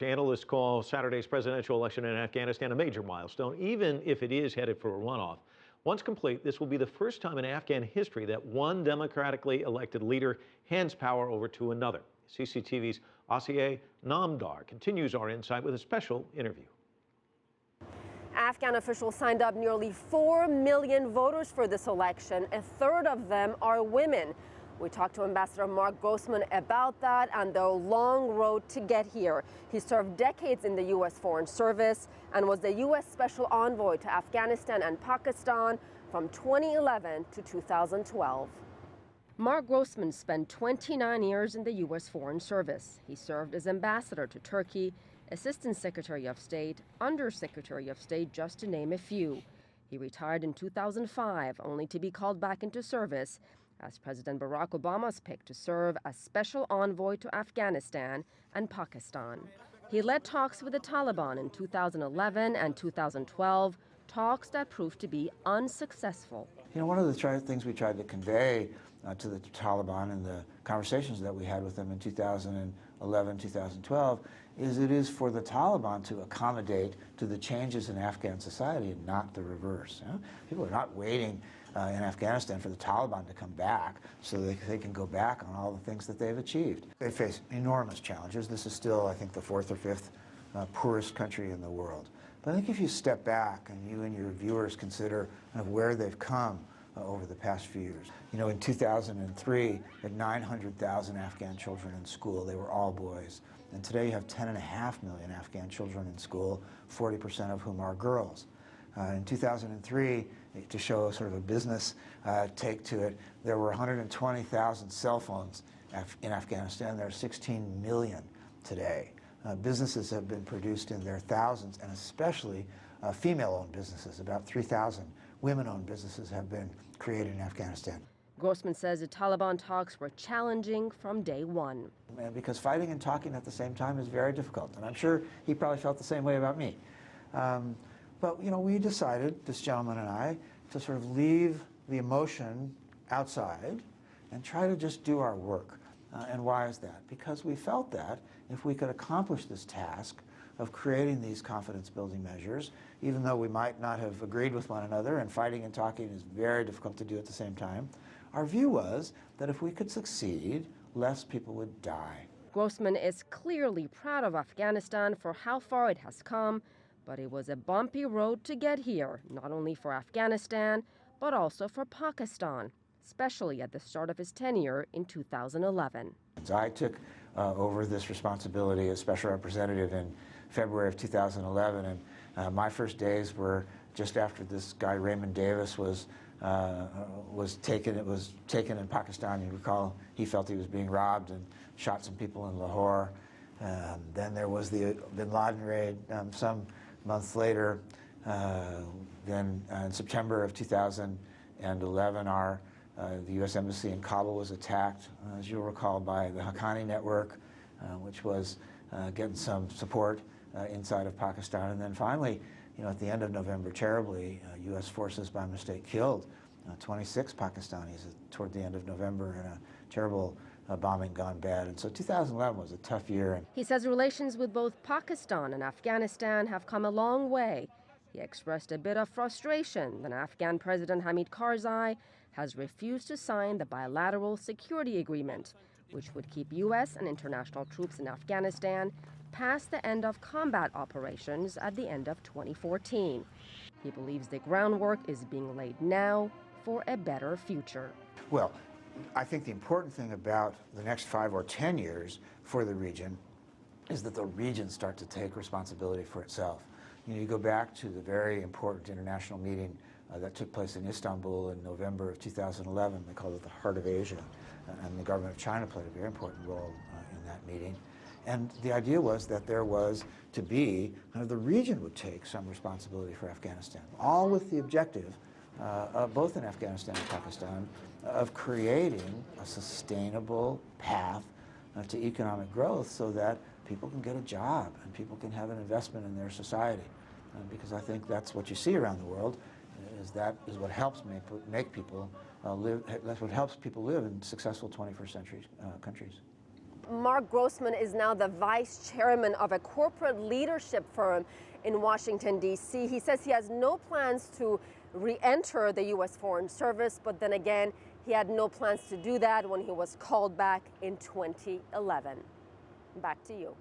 Analysts call Saturday's presidential election in Afghanistan a major milestone, even if it is headed for a runoff. Once complete, this will be the first time in Afghan history that one democratically elected leader hands power over to another. CCTV's Asieh Namdar continues our insight with a special interview. Afghan officials signed up nearly 4 million voters for this election. A third of them are women. We talked to Ambassador Marc Grossman about that and the long road to get here. He served decades in the U.S. Foreign Service and was the U.S. Special Envoy to Afghanistan and Pakistan from 2011 to 2012. Marc Grossman spent 29 years in the U.S. Foreign Service. He served as ambassador to Turkey, Assistant Secretary of State, Undersecretary of State, just to name a few. He retired in 2005, only to be called back into service as President Barack Obama's pick to serve as Special Envoy to Afghanistan and Pakistan. He led talks with the Taliban in 2011 and 2012, talks that proved to be unsuccessful. You know, one of the things we tried to convey to the Taliban in the conversations that we had with them in 2011, 2012, is it is for the Taliban to accommodate to the changes in Afghan society and not the reverse. You know? People are not waiting in Afghanistan for the Taliban to come back so they can go back on all the things that they've achieved. They face enormous challenges. This is still, I think, the fourth or fifth poorest country in the world. But I think if you step back and you and your viewers consider kind of where they've come over the past few years. You know, in 2003, you had 900,000 Afghan children in school. They were all boys. And today you have 10.5 million Afghan children in school, 40% of whom are girls. In 2003, to show sort of a business take to it, there were 120,000 cell phones in Afghanistan. There are 16 million today. Businesses have been produced in their thousands, and especially female-owned businesses. About 3,000 women-owned businesses have been created in Afghanistan. Grossman says the Taliban talks were challenging from day one. And because fighting and talking at the same time is very difficult, and I'm sure he probably felt the same way about me. But you know, we decided, this gentleman and I, to sort of leave the emotion outside and try to just do our work. And why is that? Because we felt that if we could accomplish this task of creating these confidence-building measures, even though we might not have agreed with one another, and fighting and talking is very difficult to do at the same time, our view was that if we could succeed, less people would die. Grossman is clearly proud of Afghanistan for how far it has come, but it was a bumpy road to get here, not only for Afghanistan, but also for Pakistan, especially at the start of his tenure in 2011. I took over this responsibility as special representative in February of 2011, and my first days were just after this guy Raymond Davis was taken. It was taken in Pakistan. You recall he felt he was being robbed and shot some people in Lahore. Then there was the bin Laden raid some months later. Then in September of 2011, the U.S. Embassy in Kabul was attacked, as you'll recall, by the Haqqani network, which was getting some support inside of Pakistan. And then finally, you know, at the end of November, terribly, U.S. forces by mistake killed 26 Pakistanis toward the end of November in a terrible bombing gone bad. And so 2011 was a tough year. He says relations with both Pakistan and Afghanistan have come a long way. He expressed a bit of frustration that Afghan President Hamid Karzai has refused to sign the bilateral security agreement, which would keep U.S. and international troops in Afghanistan past the end of combat operations at the end of 2014. He believes the groundwork is being laid now for a better future. Well, I think the important thing about the next 5 or 10 years for the region is that the region starts to take responsibility for itself. You know, you go back to the very important international meeting that took place in Istanbul in November of 2011. They called it the Heart of Asia, and the government of China played a very important role in that meeting. And the idea was that there was to be, the region would take some responsibility for Afghanistan, all with the objective, both in Afghanistan and Pakistan, of creating a sustainable path to economic growth so that people can get a job and people can have an investment in their society. Because I think that's what you see around the world, is what helps make people live. That's what helps people live in successful 21st century countries. Marc Grossman is now the vice chairman of a corporate leadership firm in Washington, D.C. He says he has no plans to re-enter the U.S. Foreign Service, but then again, he had no plans to do that when he was called back in 2011. Back to you.